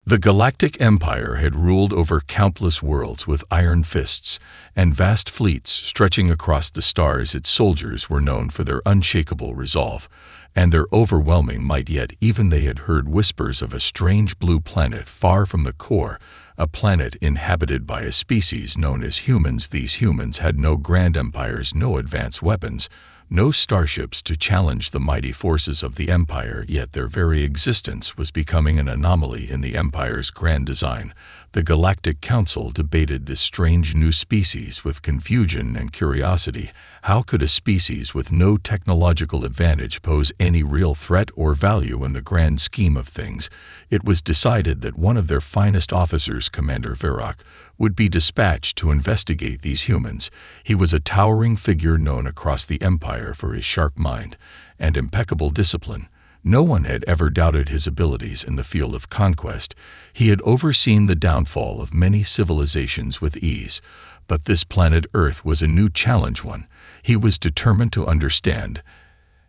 The Galactic Empire had ruled over countless worlds with iron fists, and vast fleets stretching across the stars. Its soldiers were known for their unshakable resolve and their overwhelming might, yet even they had heard whispers of a strange blue planet far from the core, a planet inhabited by a species known as humans. These humans had no grand empires, no advanced weapons, no starships to challenge the mighty forces of the Empire, yet their very existence was becoming an anomaly in the Empire's grand design. The Galactic Council debated this strange new species with confusion and curiosity. How could a species with no technological advantage pose any real threat or value in the grand scheme of things? It was decided that one of their finest officers, Commander Varrock, would be dispatched to investigate these humans. He was a towering figure known across the Empire for his sharp mind and impeccable discipline. No one had ever doubted his abilities in the field of conquest. He had overseen the downfall of many civilizations with ease, but this planet Earth was a new challenge one. He was determined to understand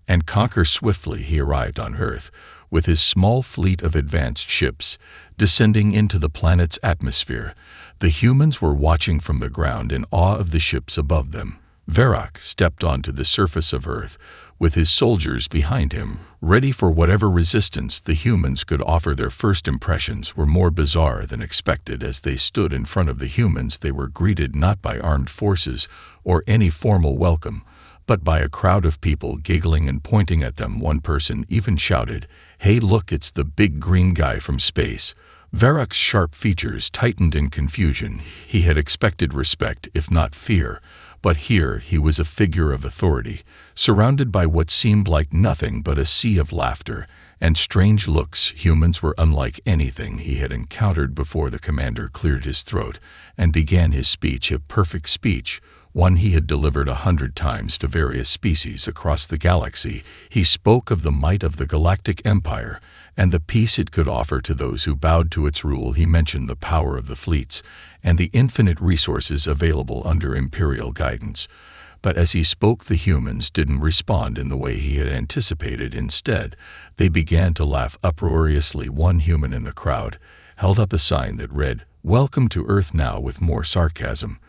and conquer. Swiftly he arrived on Earth, with his small fleet of advanced ships, descending into the planet's atmosphere. The humans were watching from the ground in awe of the ships above them. Varrock stepped onto the surface of Earth, with his soldiers behind him, ready for whatever resistance the humans could offer. Their first impressions were more bizarre than expected. As they stood in front of the humans, they were greeted not by armed forces or any formal welcome, but by a crowd of people giggling and pointing at them. One person even shouted, "Hey, look, it's the big green guy from space." Varrock's sharp features tightened in confusion. He had expected respect, if not fear, but here he was a figure of authority, surrounded by what seemed like nothing but a sea of laughter and strange looks. Humans were unlike anything he had encountered before. The commander cleared his throat and began his speech, a perfect speech, one he had delivered 100 times to various species across the galaxy. He spoke of the might of the Galactic Empire and the peace it could offer to those who bowed to its rule. He mentioned the power of the fleets and the infinite resources available under Imperial guidance. But as he spoke, the humans didn't respond in the way he had anticipated. Instead, they began to laugh uproariously. One human in the crowd held up a sign that read, "Welcome to Earth," now with more sarcasm.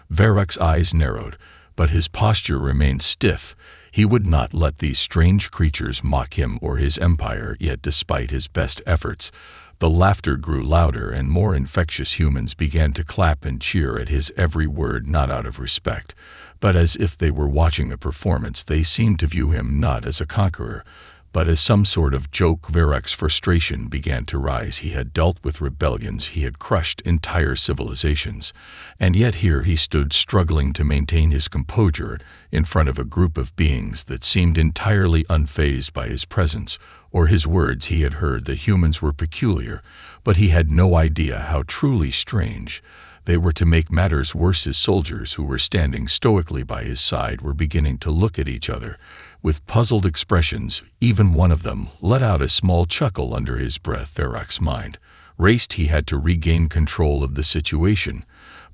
Varrock's eyes narrowed, but his posture remained stiff. He would not let these strange creatures mock him or his empire. Yet despite his best efforts, the laughter grew louder and more infectious. Humans began to clap and cheer at his every word, not out of respect, but as if they were watching a performance. They seemed to view him not as a conqueror, but as some sort of joke. Varrock's frustration began to rise. He had dealt with rebellions, he had crushed entire civilizations, and yet here he stood struggling to maintain his composure in front of a group of beings that seemed entirely unfazed by his presence or his words. He had heard that humans were peculiar, but he had no idea how truly strange they were. To make matters worse, his soldiers, who were standing stoically by his side, were beginning to look at each other with puzzled expressions. Even one of them let out a small chuckle under his breath. Varrock's mind raced. He had to regain control of the situation.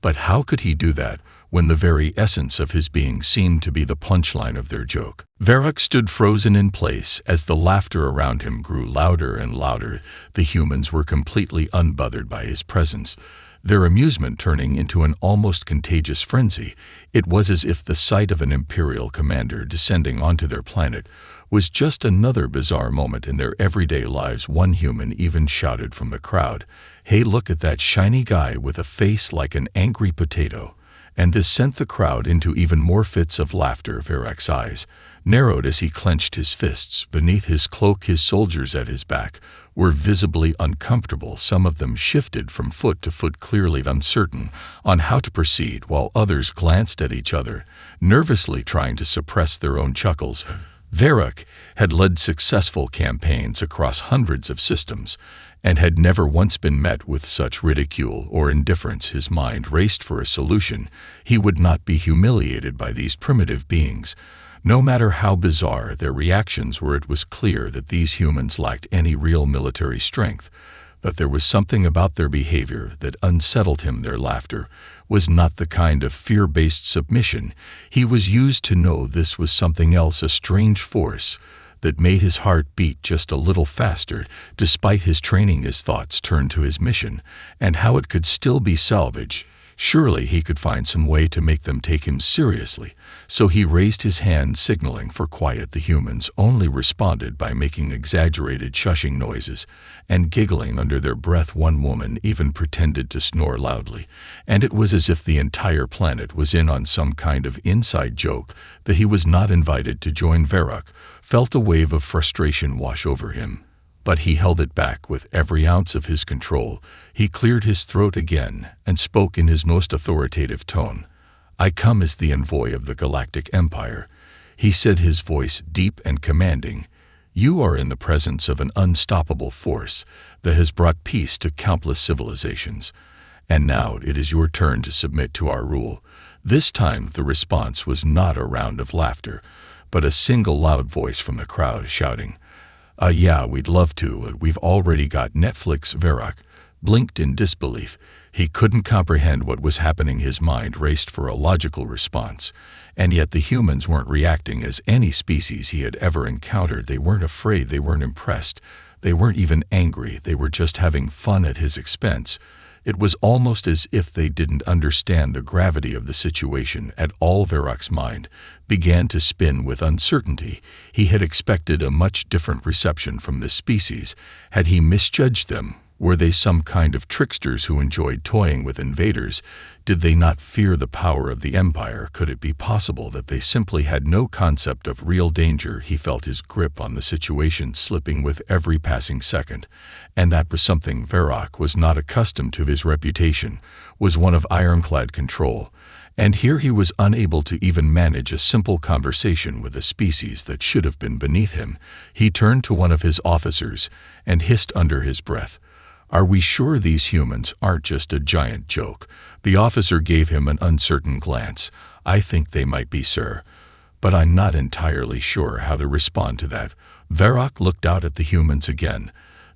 But how could he do that when the very essence of his being seemed to be the punchline of their joke? Varrock stood frozen in place as the laughter around him grew louder and louder. The humans were completely unbothered by his presence, their amusement turning into an almost contagious frenzy. It was as if the sight of an Imperial commander descending onto their planet was just another bizarre moment in their everyday lives. One human even shouted from the crowd, "Hey, look at that shiny guy with a face like an angry potato." And this sent the crowd into even more fits of laughter. Varrock's eyes narrowed as he clenched his fists beneath his cloak. His soldiers at his back were visibly uncomfortable. Some of them shifted from foot to foot, clearly uncertain on how to proceed, while others glanced at each other, nervously trying to suppress their own chuckles. Varrock had led successful campaigns across hundreds of systems and had never once been met with such ridicule or indifference. His mind raced for a solution. He would not be humiliated by these primitive beings, no matter how bizarre their reactions were. It was clear that these humans lacked any real military strength, but there was something about their behavior that unsettled him. Their laughter was not the kind of fear-based submission he was used to. No, this was something else, a strange force that made his heart beat just a little faster. Despite his training, his thoughts turned to his mission and how it could still be salvaged. Surely he could find some way to make them take him seriously. So he raised his hand, signaling for quiet. The humans only responded by making exaggerated shushing noises and giggling under their breath. One woman even pretended to snore loudly, and it was as if the entire planet was in on some kind of inside joke. That he was not invited to join. Varrock felt a wave of frustration wash over him, but he held it back with every ounce of his control. He cleared his throat again and spoke in his most authoritative tone. "I come as the envoy of the Galactic Empire," he said, his voice deep and commanding. "You are in the presence of an unstoppable force that has brought peace to countless civilizations, and now it is your turn to submit to our rule." This time the response was not a round of laughter, but a single loud voice from the crowd shouting, "Yeah, we'd love to. We've already got Netflix." Varrock blinked in disbelief. He couldn't comprehend what was happening. His mind raced for a logical response, and yet the humans weren't reacting as any species he had ever encountered. They weren't afraid, they weren't impressed, they weren't even angry. They were just having fun at his expense. It was almost as if they didn't understand the gravity of the situation at all. Varrock's mind began to spin with uncertainty. He had expected a much different reception from this species. Had he misjudged them? Were they some kind of tricksters who enjoyed toying with invaders? Did they not fear the power of the Empire? Could it be possible that they simply had no concept of real danger? He felt his grip on the situation slipping with every passing second, and that was something Varrock was not accustomed to. His reputation was one of ironclad control, and here he was unable to even manage a simple conversation with a species that should have been beneath him. He turned to one of his officers and hissed under his breath, "Are we sure these humans aren't just a giant joke?" The officer gave him an uncertain glance. "I think they might be, sir, but I'm not entirely sure how to respond to that." Varrock looked out at the humans again.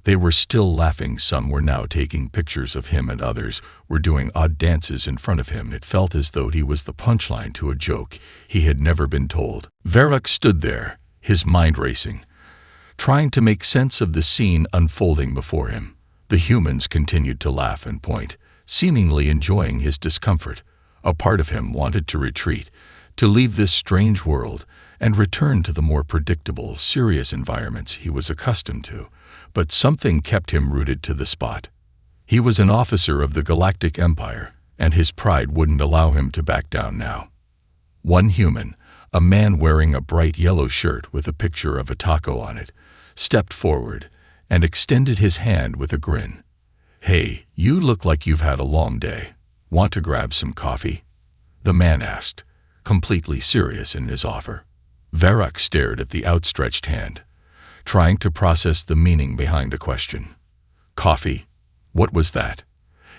They were still laughing. Some were now taking pictures of him, and others were doing odd dances in front of him. It felt as though he was the punchline to a joke he had never been told. Varrock stood there, his mind racing, trying to make sense of the scene unfolding before him. The humans continued to laugh and point, seemingly enjoying his discomfort. A part of him wanted to retreat, to leave this strange world and return to the more predictable, serious environments he was accustomed to. But something kept him rooted to the spot. He was an officer of the Galactic Empire, and his pride wouldn't allow him to back down now. One human, a man wearing a bright yellow shirt with a picture of a taco on it, stepped forward and extended his hand with a grin. "Hey, you look like you've had a long day. Want to grab some coffee?" the man asked, completely serious in his offer. Varrock stared at the outstretched hand, trying to process the meaning behind the question. Coffee? What was that?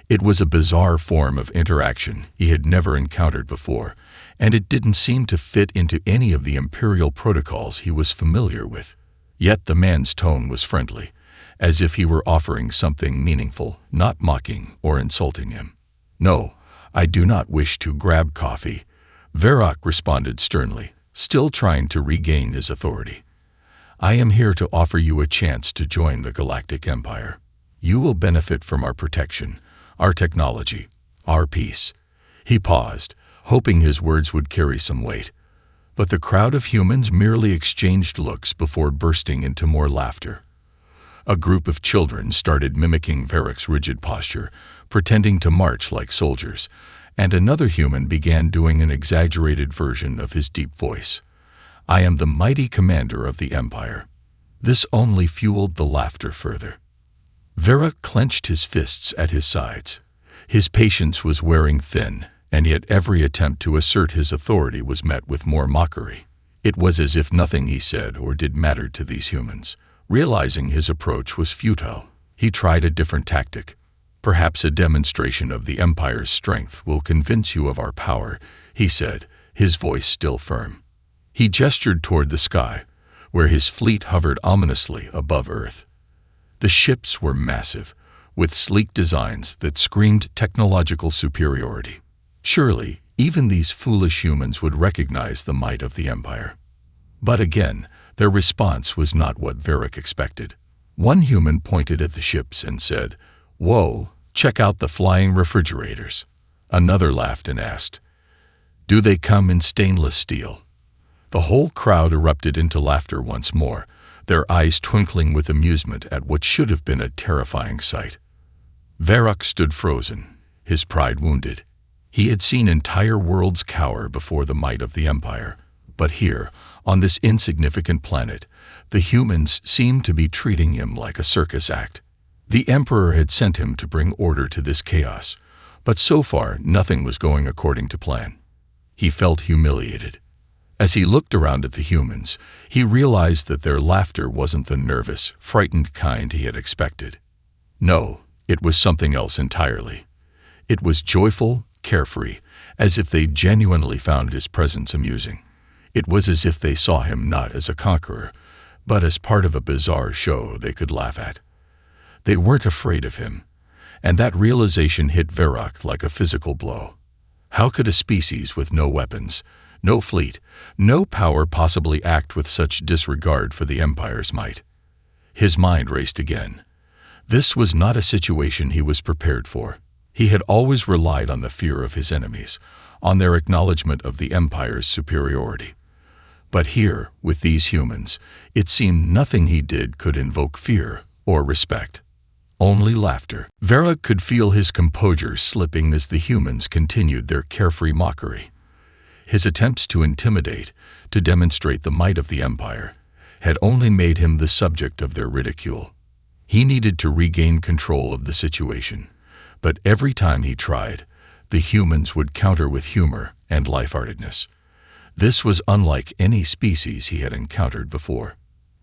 It was a bizarre form of interaction he had never encountered before, and it didn't seem to fit into any of the imperial protocols he was familiar with. Yet the man's tone was friendly, as if he were offering something meaningful, not mocking or insulting him. "No, I do not wish to grab coffee," Varrock responded sternly, still trying to regain his authority. "I am here to offer you a chance to join the Galactic Empire. You will benefit from our protection, our technology, our peace." He paused, hoping his words would carry some weight, but the crowd of humans merely exchanged looks before bursting into more laughter. A group of children started mimicking Varrock's rigid posture, pretending to march like soldiers, and another human began doing an exaggerated version of his deep voice. "I am the mighty commander of the Empire." This only fueled the laughter further. Varrock clenched his fists at his sides. His patience was wearing thin, and yet every attempt to assert his authority was met with more mockery. It was as if nothing he said or did mattered to these humans. Realizing his approach was futile, he tried a different tactic. "Perhaps a demonstration of the Empire's strength will convince you of our power," he said, his voice still firm. He gestured toward the sky, where his fleet hovered ominously above Earth. The ships were massive, with sleek designs that screamed technological superiority. Surely, even these foolish humans would recognize the might of the Empire. But again, Their response was not what Varrock expected. One human pointed at the ships and said, "Whoa, check out the flying refrigerators." Another laughed and asked, "Do they come in stainless steel?" The whole crowd erupted into laughter once more, their eyes twinkling with amusement at what should have been a terrifying sight. Varrock stood frozen, his pride wounded. He had seen entire worlds cower before the might of the Empire, but here, on this insignificant planet, the humans seemed to be treating him like a circus act. The Emperor had sent him to bring order to this chaos, but so far nothing was going according to plan. He felt humiliated. As he looked around at the humans, he realized that their laughter wasn't the nervous, frightened kind he had expected. No, it was something else entirely. It was joyful, carefree, as if they genuinely found his presence amusing. It was as if they saw him not as a conqueror, but as part of a bizarre show they could laugh at. They weren't afraid of him, and that realization hit Varrock like a physical blow. How could a species with no weapons, no fleet, no power possibly act with such disregard for the Empire's might? His mind raced again. This was not a situation he was prepared for. He had always relied on the fear of his enemies, on their acknowledgement of the Empire's superiority. But here, with these humans, it seemed nothing he did could invoke fear or respect. Only laughter. Varrock could feel his composure slipping as the humans continued their carefree mockery. His attempts to intimidate, to demonstrate the might of the Empire, had only made him the subject of their ridicule. He needed to regain control of the situation, but every time he tried, the humans would counter with humor and lightheartedness. This was unlike any species he had encountered before.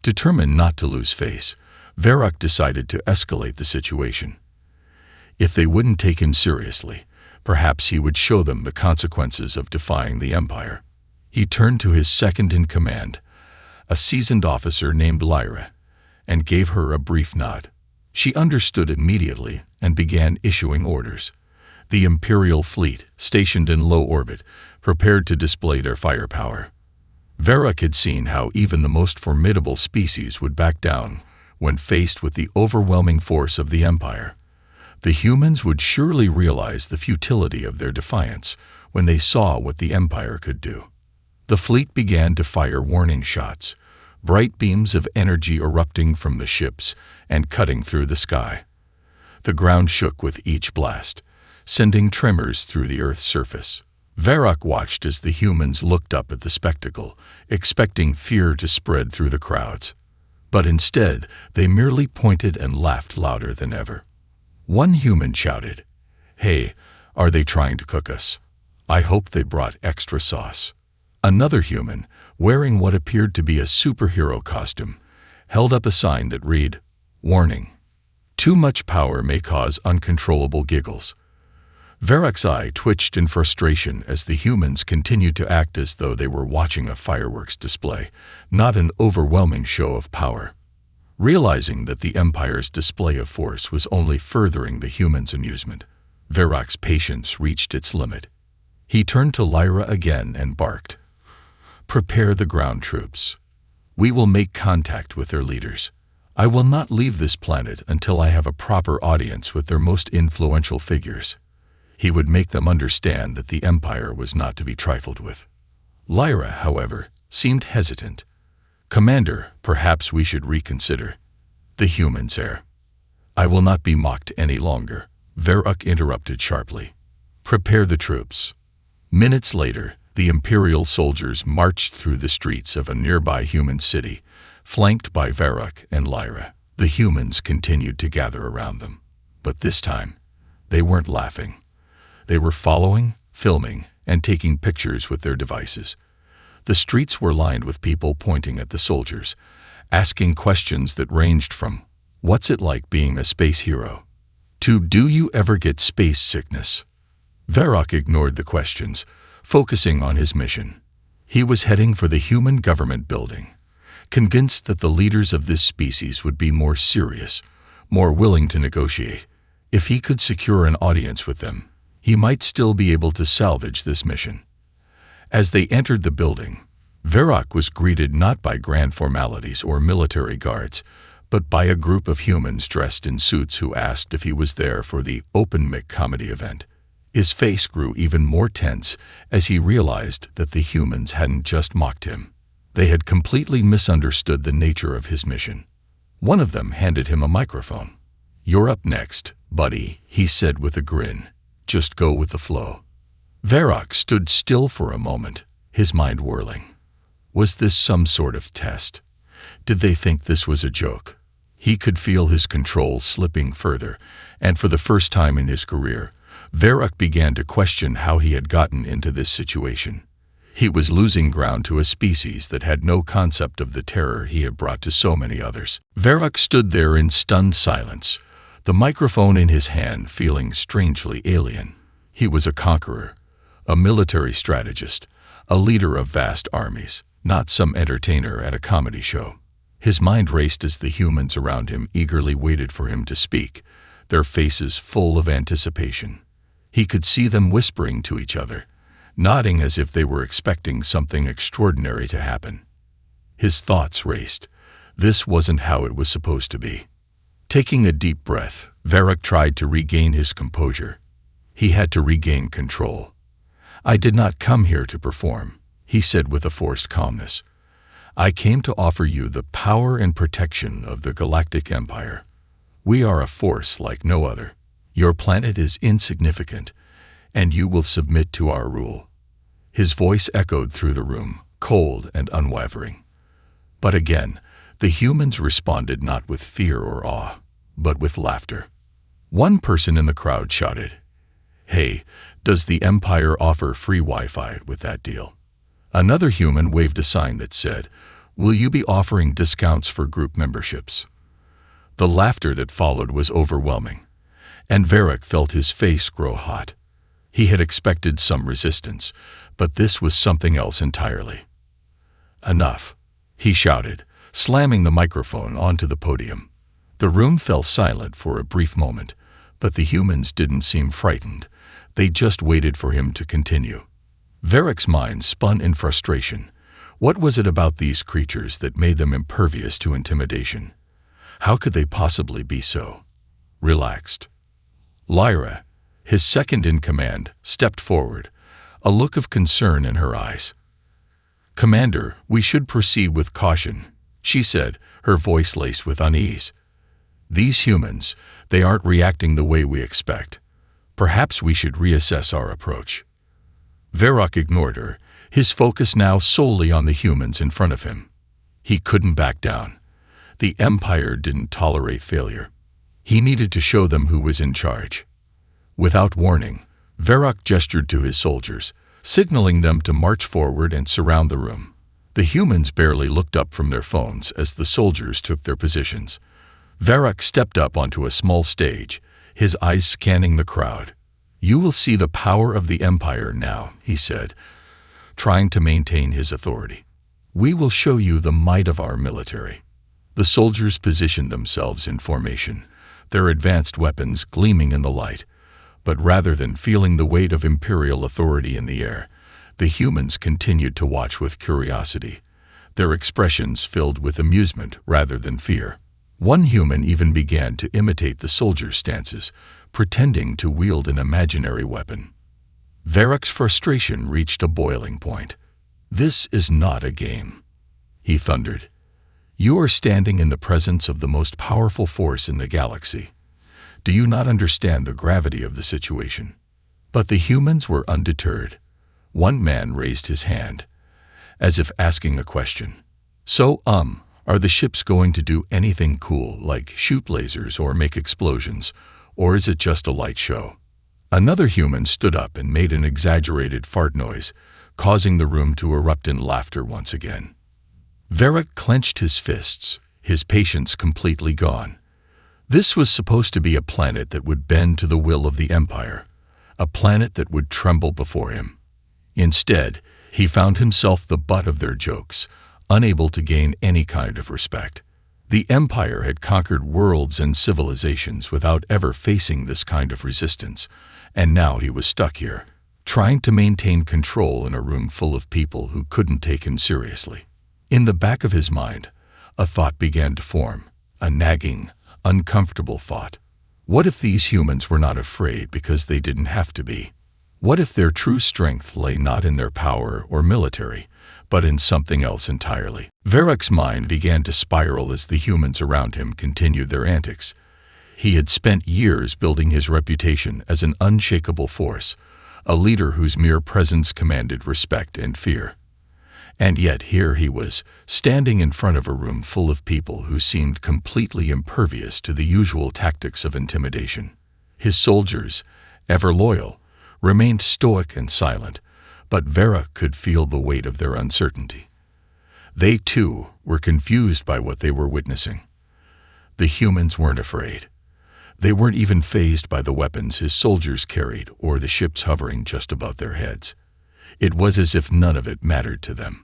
Determined not to lose face, Varrock decided to escalate the situation. If they wouldn't take him seriously, perhaps he would show them the consequences of defying the Empire. He turned to his second-in-command, a seasoned officer named Lyra, and gave her a brief nod. She understood immediately and began issuing orders. The Imperial fleet, stationed in low orbit, prepared to display their firepower. Varrock had seen how even the most formidable species would back down when faced with the overwhelming force of the Empire. The humans would surely realize the futility of their defiance when they saw what the Empire could do. The fleet began to fire warning shots, bright beams of energy erupting from the ships and cutting through the sky. The ground shook with each blast, sending tremors through the Earth's surface. Varrock watched as the humans looked up at the spectacle, expecting fear to spread through the crowds. But instead, they merely pointed and laughed louder than ever. One human shouted, "Hey, are they trying to cook us? I hope they brought extra sauce." Another human, wearing what appeared to be a superhero costume, held up a sign that read, "Warning. Too much power may cause uncontrollable giggles." Varrock's eye twitched in frustration as the humans continued to act as though they were watching a fireworks display, not an overwhelming show of power. Realizing that the Empire's display of force was only furthering the humans' amusement, Varrock's patience reached its limit. He turned to Lyra again and barked, "Prepare the ground troops. We will make contact with their leaders. I will not leave this planet until I have a proper audience with their most influential figures." He would make them understand that the Empire was not to be trifled with. Lyra, however, seemed hesitant. "Commander, perhaps we should reconsider." The humans err. "I will not be mocked any longer," Varrock interrupted sharply. "Prepare the troops." Minutes later, the Imperial soldiers marched through the streets of a nearby human city, flanked by Varrock and Lyra. The humans continued to gather around them. But this time, they weren't laughing. They were following, filming, and taking pictures with their devices. The streets were lined with people pointing at the soldiers, asking questions that ranged from, "What's it like being a space hero?" to "Do you ever get space sickness?" Varrock ignored the questions, focusing on his mission. He was heading for the human government building, convinced that the leaders of this species would be more serious, more willing to negotiate. If he could secure an audience with them, he might still be able to salvage this mission. As they entered the building, Varrock was greeted not by grand formalities or military guards, but by a group of humans dressed in suits who asked if he was there for the open mic comedy event. His face grew even more tense as he realized that the humans hadn't just mocked him. They had completely misunderstood the nature of his mission. One of them handed him a microphone. "You're up next, buddy," he said with a grin. "Just go with the flow." Varrock stood still for a moment, his mind whirling. Was this some sort of test? Did they think this was a joke? He could feel his control slipping further, and for the first time in his career, Varrock began to question how he had gotten into this situation. He was losing ground to a species that had no concept of the terror he had brought to so many others. Varrock stood there in stunned silence, the microphone in his hand feeling strangely alien. He was a conqueror, a military strategist, a leader of vast armies, not some entertainer at a comedy show. His mind raced as the humans around him eagerly waited for him to speak, their faces full of anticipation. He could see them whispering to each other, nodding as if they were expecting something extraordinary to happen. His thoughts raced. This wasn't how it was supposed to be. Taking a deep breath, Varrock tried to regain his composure. He had to regain control. "I did not come here to perform," he said with a forced calmness. "I came to offer you the power and protection of the Galactic Empire. We are a force like no other. Your planet is insignificant, and you will submit to our rule." His voice echoed through the room, cold and unwavering. But again, the humans responded not with fear or awe, but with laughter. One person in the crowd shouted, "Hey, does the Empire offer free Wi-Fi with that deal?" Another human waved a sign that said, "Will you be offering discounts for group memberships?" The laughter that followed was overwhelming, and Varrock felt his face grow hot. He had expected some resistance, but this was something else entirely. "Enough," he shouted, slamming the microphone onto the podium. The room fell silent for a brief moment, but the humans didn't seem frightened. They just waited for him to continue. Varrock's mind spun in frustration. What was it about these creatures that made them impervious to intimidation? How could they possibly be so relaxed? Lyra, his second-in-command, stepped forward, a look of concern in her eyes. "Commander, we should proceed with caution," she said, her voice laced with unease. "These humans, they aren't reacting the way we expect. Perhaps we should reassess our approach." Varrock ignored her, his focus now solely on the humans in front of him. He couldn't back down. The Empire didn't tolerate failure. He needed to show them who was in charge. Without warning, Varrock gestured to his soldiers, signaling them to march forward and surround the room. The humans barely looked up from their phones as the soldiers took their positions. Varrock stepped up onto a small stage, his eyes scanning the crowd. "You will see the power of the Empire now," he said, trying to maintain his authority. "We will show you the might of our military." The soldiers positioned themselves in formation, their advanced weapons gleaming in the light. But rather than feeling the weight of imperial authority in the air, the humans continued to watch with curiosity, their expressions filled with amusement rather than fear. One human even began to imitate the soldiers' stances, pretending to wield an imaginary weapon. Varrock's frustration reached a boiling point. "This is not a game," he thundered. "You are standing in the presence of the most powerful force in the galaxy. Do you not understand the gravity of the situation?" But the humans were undeterred. One man raised his hand, as if asking a question. "So, are the ships going to do anything cool, like shoot lasers or make explosions, or is it just a light show?" Another human stood up and made an exaggerated fart noise, causing the room to erupt in laughter once again. Varrock clenched his fists, his patience completely gone. This was supposed to be a planet that would bend to the will of the Empire, a planet that would tremble before him. Instead, he found himself the butt of their jokes, unable to gain any kind of respect. The Empire had conquered worlds and civilizations without ever facing this kind of resistance, and now he was stuck here, trying to maintain control in a room full of people who couldn't take him seriously. In the back of his mind, a thought began to form, a nagging, uncomfortable thought. What if these humans were not afraid because they didn't have to be? What if their true strength lay not in their power or military, but in something else entirely? Varroc's mind began to spiral as the humans around him continued their antics. He had spent years building his reputation as an unshakable force, a leader whose mere presence commanded respect and fear. And yet here he was, standing in front of a room full of people who seemed completely impervious to the usual tactics of intimidation. His soldiers, ever loyal, remained stoic and silent, but Varroc could feel the weight of their uncertainty. They, too, were confused by what they were witnessing. The humans weren't afraid. They weren't even fazed by the weapons his soldiers carried or the ships hovering just above their heads. It was as if none of it mattered to them.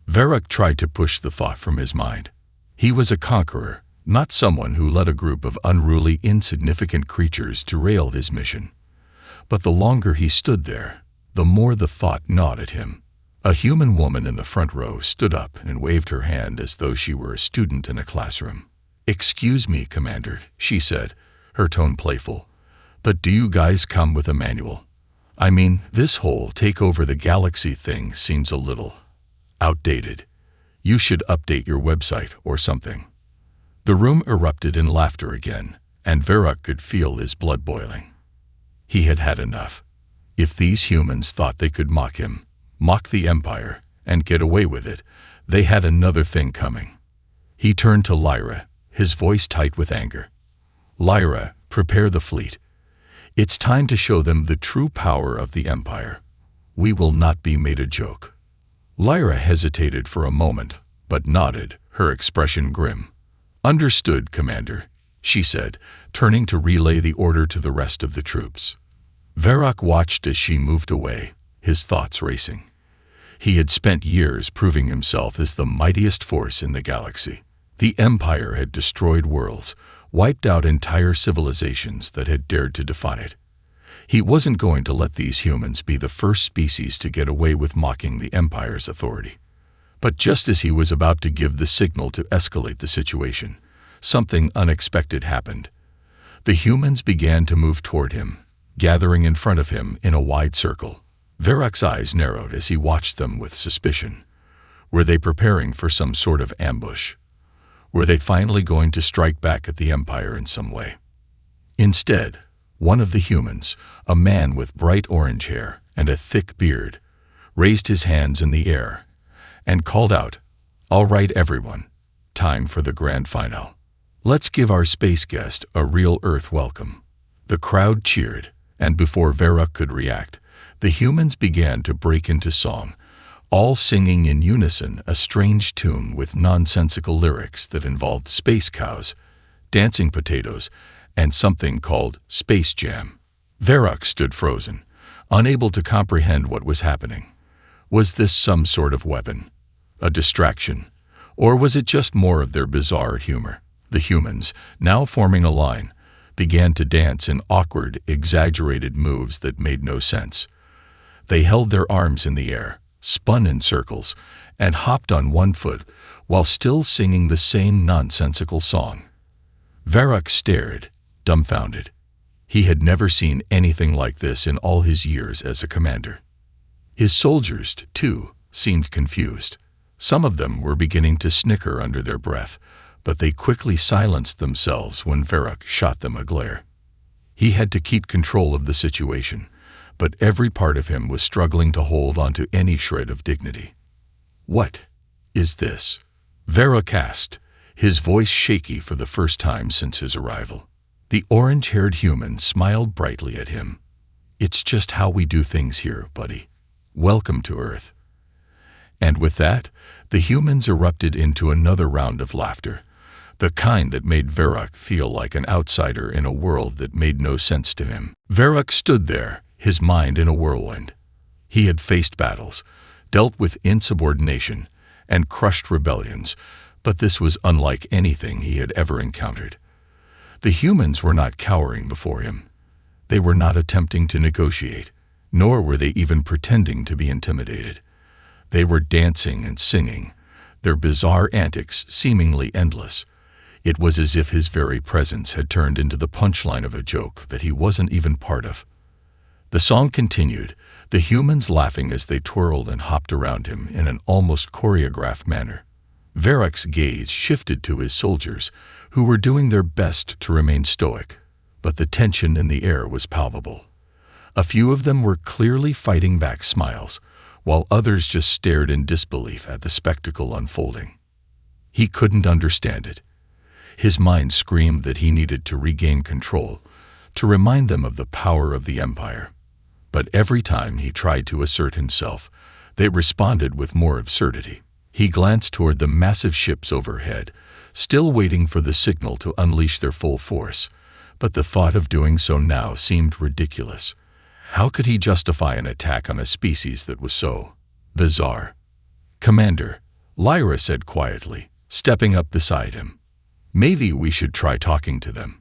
Varroc tried to push the thought from his mind. He was a conqueror, not someone who led a group of unruly, insignificant creatures derail his mission. But the longer he stood there, the more the thought gnawed at him. A human woman in the front row stood up and waved her hand as though she were a student in a classroom. "Excuse me, Commander," she said, her tone playful, "but do you guys come with a manual? I mean, this whole take over the galaxy thing seems a little outdated. You should update your website or something." The room erupted in laughter again, and Varroc could feel his blood boiling. He had had enough. If these humans thought they could mock him, mock the Empire, and get away with it, they had another thing coming. He turned to Lyra, his voice tight with anger. "Lyra, prepare the fleet. It's time to show them the true power of the Empire. We will not be made a joke." Lyra hesitated for a moment, but nodded, her expression grim. "Understood, Commander," she said, turning to relay the order to the rest of the troops. Varroc watched as she moved away, his thoughts racing. He had spent years proving himself as the mightiest force in the galaxy. The Empire had destroyed worlds, wiped out entire civilizations that had dared to defy it. He wasn't going to let these humans be the first species to get away with mocking the Empire's authority. But just as he was about to give the signal to escalate the situation, something unexpected happened. The humans began to move toward him, gathering in front of him in a wide circle. Varroc's eyes narrowed as he watched them with suspicion. Were they preparing for some sort of ambush? Were they finally going to strike back at the Empire in some way? Instead, one of the humans, a man with bright orange hair and a thick beard, raised his hands in the air and called out, "All right, everyone, time for the grand finale. Let's give our space guest a real Earth welcome." The crowd cheered, and before Varroc could react, the humans began to break into song, all singing in unison a strange tune with nonsensical lyrics that involved space cows, dancing potatoes, and something called Space Jam. Varroc stood frozen, unable to comprehend what was happening. Was this some sort of weapon, a distraction, or was it just more of their bizarre humor? The humans, now forming a line, began to dance in awkward, exaggerated moves that made no sense. They held their arms in the air, spun in circles, and hopped on one foot while still singing the same nonsensical song. Varroc stared, dumbfounded. He had never seen anything like this in all his years as a commander. His soldiers, too, seemed confused. Some of them were beginning to snicker under their breath, but they quickly silenced themselves when Varroc shot them a glare. He had to keep control of the situation, but every part of him was struggling to hold onto any shred of dignity. "What is this?" Varroc asked, his voice shaky for the first time since his arrival. The orange-haired human smiled brightly at him. "It's just how we do things here, buddy. Welcome to Earth." And with that, the humans erupted into another round of laughter, the kind that made Varroc feel like an outsider in a world that made no sense to him. Varroc stood there, his mind in a whirlwind. He had faced battles, dealt with insubordination, and crushed rebellions, but this was unlike anything he had ever encountered. The humans were not cowering before him. They were not attempting to negotiate. nor were they even pretending to be intimidated. They were dancing and singing, their bizarre antics seemingly endless. It was as if his very presence had turned into the punchline of a joke that he wasn't even part of. The song continued, the humans laughing as they twirled and hopped around him in an almost choreographed manner. Varroc's gaze shifted to his soldiers, who were doing their best to remain stoic, but the tension in the air was palpable. A few of them were clearly fighting back smiles, while others just stared in disbelief at the spectacle unfolding. He couldn't understand it. His mind screamed that he needed to regain control, to remind them of the power of the Empire. But every time he tried to assert himself, they responded with more absurdity. He glanced toward the massive ships overhead, still waiting for the signal to unleash their full force, but the thought of doing so now seemed ridiculous. How could he justify an attack on a species that was so bizarre? "Commander," Lyra said quietly, stepping up beside him. "Maybe we should try talking to them.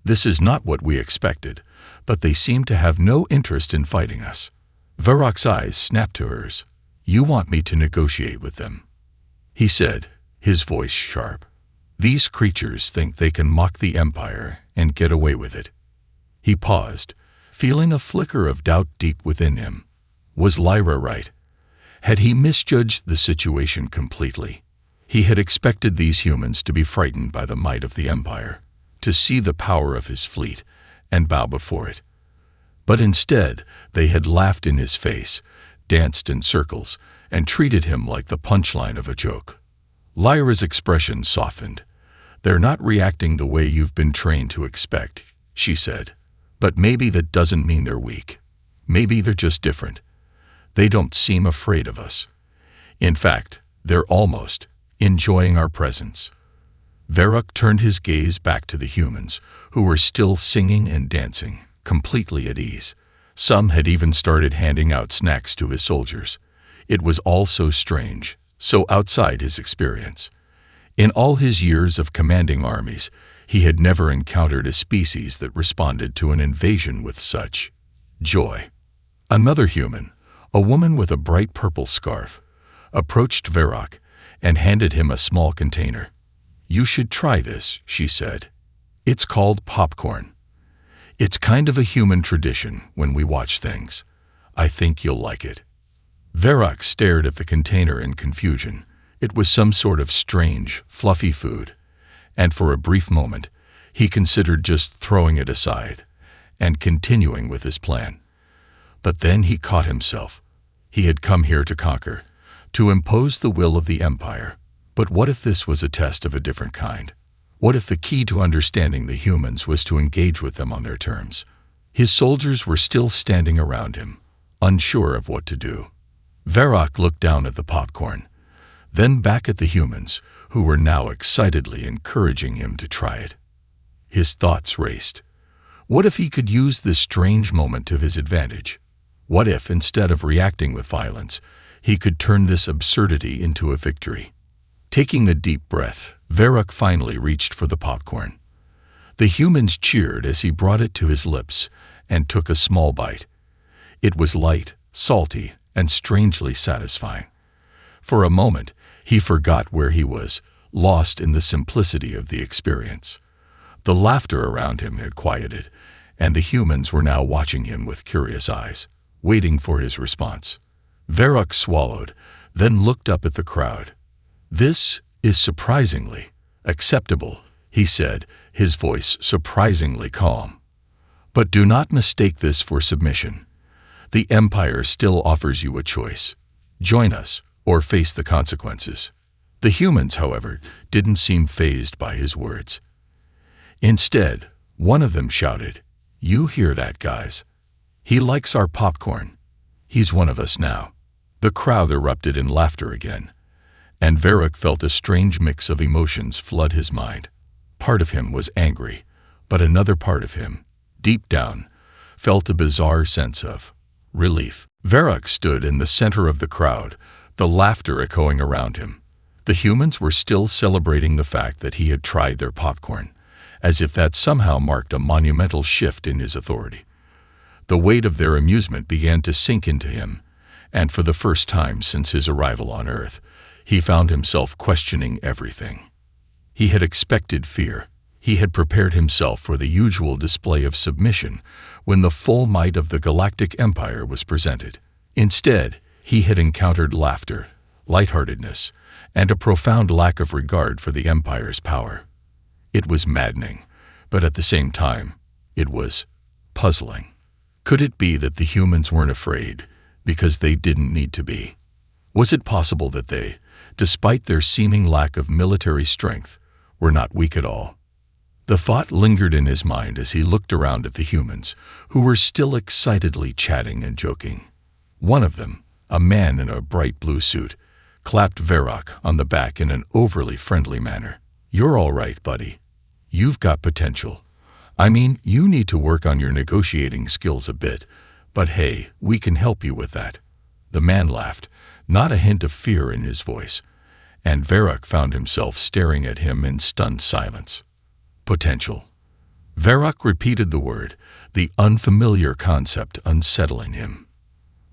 This is not what we expected, but they seem to have no interest in fighting us." Varroc's eyes snapped to hers. "You want me to negotiate with them?" he said, his voice sharp. "These creatures think they can mock the Empire and get away with it." He paused, feeling a flicker of doubt deep within him. Was Lyra right? Had he misjudged the situation completely? He had expected these humans to be frightened by the might of the Empire, to see the power of his fleet and bow before it. But instead, they had laughed in his face, danced in circles, and treated him like the punchline of a joke. Lyra's expression softened. "They're not reacting the way you've been trained to expect," she said. "But maybe that doesn't mean they're weak. Maybe they're just different. They don't seem afraid of us. In fact, they're almost enjoying our presence." Varroc turned his gaze back to the humans, who were still singing and dancing, completely at ease. Some had even started handing out snacks to his soldiers. It was all so strange, so outside his experience. In all his years of commanding armies, he had never encountered a species that responded to an invasion with such joy. Another human, a woman with a bright purple scarf, approached Varroc and handed him a small container. "You should try this," she said. "It's called popcorn. It's kind of a human tradition when we watch things. I think you'll like it." Varroc stared at the container in confusion. It was some sort of strange, fluffy food, and for a brief moment, he considered just throwing it aside and continuing with his plan. But then he caught himself. He had come here to conquer, to impose the will of the Empire. But what if this was a test of a different kind? What if the key to understanding the humans was to engage with them on their terms? His soldiers were still standing around him, unsure of what to do. Varroc looked down at the popcorn, then back at the humans, who were now excitedly encouraging him to try it. His thoughts raced. What if he could use this strange moment to his advantage? What if, instead of reacting with violence, he could turn this absurdity into a victory? Taking a deep breath, Varroc finally reached for the popcorn. The humans cheered as he brought it to his lips and took a small bite. It was light, salty, and strangely satisfying. For a moment, he forgot where he was, lost in the simplicity of the experience. The laughter around him had quieted, and the humans were now watching him with curious eyes, waiting for his response. Varroc swallowed, then looked up at the crowd. "This is surprisingly acceptable," he said, his voice surprisingly calm. "But do not mistake this for submission. The Empire still offers you a choice. Join us, or face the consequences." The humans, however, didn't seem fazed by his words. Instead, one of them shouted, "You hear that, guys? He likes our popcorn. He's one of us now." The crowd erupted in laughter again, and Varroc felt a strange mix of emotions flood his mind. Part of him was angry, but another part of him, deep down, felt a bizarre sense of relief. Varroc stood in the center of the crowd, the laughter echoing around him. The humans were still celebrating the fact that he had tried their popcorn, as if that somehow marked a monumental shift in his authority. The weight of their amusement began to sink into him, and for the first time since his arrival on Earth, he found himself questioning everything. He had expected fear. He had prepared himself for the usual display of submission when the full might of the Galactic Empire was presented. Instead, he had encountered laughter, lightheartedness, and a profound lack of regard for the Empire's power. It was maddening, but at the same time, it was puzzling. Could it be that the humans weren't afraid because they didn't need to be? Was it possible that they, despite their seeming lack of military strength, were not weak at all? The thought lingered in his mind as he looked around at the humans, who were still excitedly chatting and joking. One of them, a man in a bright blue suit, clapped Varrock on the back in an overly friendly manner. "You're all right, buddy. You've got potential. I mean, you need to work on your negotiating skills a bit, but hey, we can help you with that." The man laughed, not a hint of fear in his voice, and Varrock found himself staring at him in stunned silence. Potential. Varrock repeated the word, the unfamiliar concept unsettling him.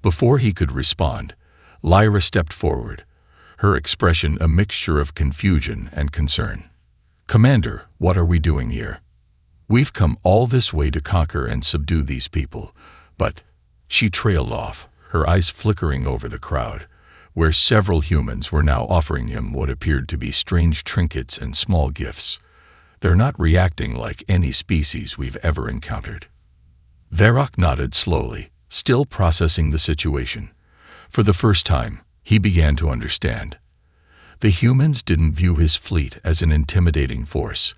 Before he could respond, Lyra stepped forward, her expression a mixture of confusion and concern. "Commander, what are we doing here? We've come all this way to conquer and subdue these people, but—" She trailed off, her eyes flickering over the crowd, where several humans were now offering him what appeared to be strange trinkets and small gifts. "They're not reacting like any species we've ever encountered." Varrock nodded slowly, still processing the situation. For the first time, he began to understand. The humans didn't view his fleet as an intimidating force.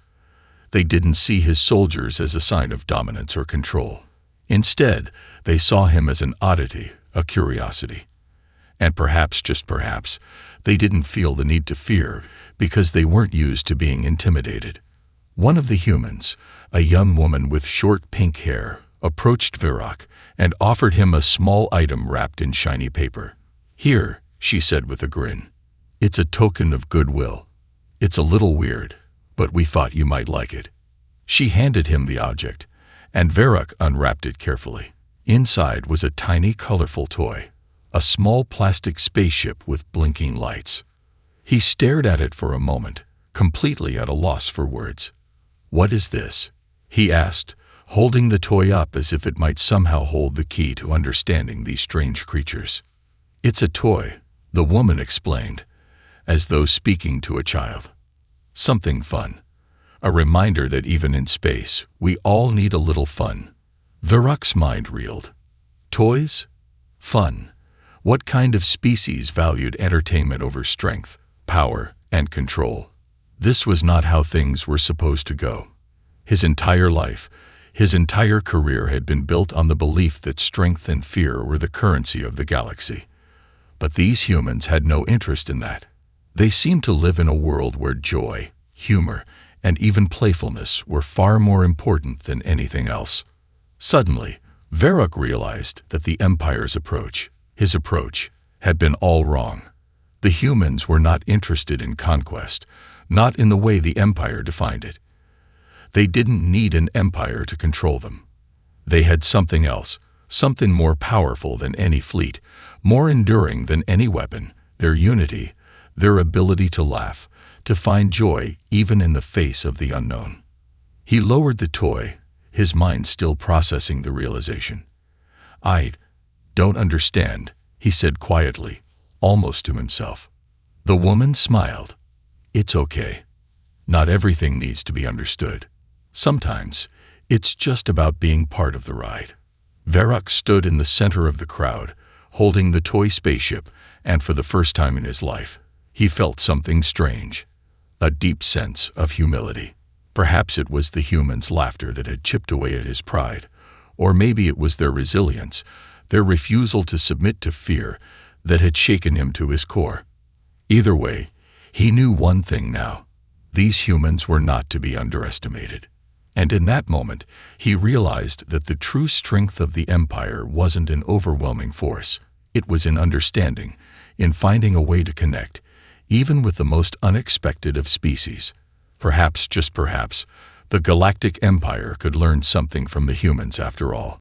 They didn't see his soldiers as a sign of dominance or control. Instead, they saw him as an oddity, a curiosity. And perhaps, just perhaps, they didn't feel the need to fear because they weren't used to being intimidated. One of the humans, a young woman with short pink hair, approached Varrock and offered him a small item wrapped in shiny paper. "Here," she said with a grin. "It's a token of goodwill. It's a little weird, but we thought you might like it." She handed him the object, and Varrock unwrapped it carefully. Inside was a tiny, colorful toy, a small plastic spaceship with blinking lights. He stared at it for a moment, completely at a loss for words. "What is this?" he asked, holding the toy up as if it might somehow hold the key to understanding these strange creatures. "It's a toy," the woman explained, as though speaking to a child. "Something fun. A reminder that even in space, we all need a little fun." Varrock's mind reeled. Toys? Fun. What kind of species valued entertainment over strength, power, and control? This was not how things were supposed to go. His entire life, his entire career had been built on the belief that strength and fear were the currency of the galaxy. But these humans had no interest in that. They seemed to live in a world where joy, humor, and even playfulness were far more important than anything else. Suddenly, Varrock realized that the Empire's approach, his approach, had been all wrong. The humans were not interested in conquest, not in the way the Empire defined it. They didn't need an empire to control them. They had something else, something more powerful than any fleet, more enduring than any weapon, their unity, their ability to laugh, to find joy even in the face of the unknown. He lowered the toy, his mind still processing the realization. "I don't understand," he said quietly, almost to himself. The woman smiled. "It's okay. Not everything needs to be understood. Sometimes, it's just about being part of the ride." Varrock stood in the center of the crowd, holding the toy spaceship, and for the first time in his life, he felt something strange, a deep sense of humility. Perhaps it was the humans' laughter that had chipped away at his pride, or maybe it was their resilience, their refusal to submit to fear that had shaken him to his core. Either way, he knew one thing now. These humans were not to be underestimated. And in that moment, he realized that the true strength of the Empire wasn't in overwhelming force. It was in understanding, in finding a way to connect, even with the most unexpected of species. Perhaps, just perhaps, the Galactic Empire could learn something from the humans after all.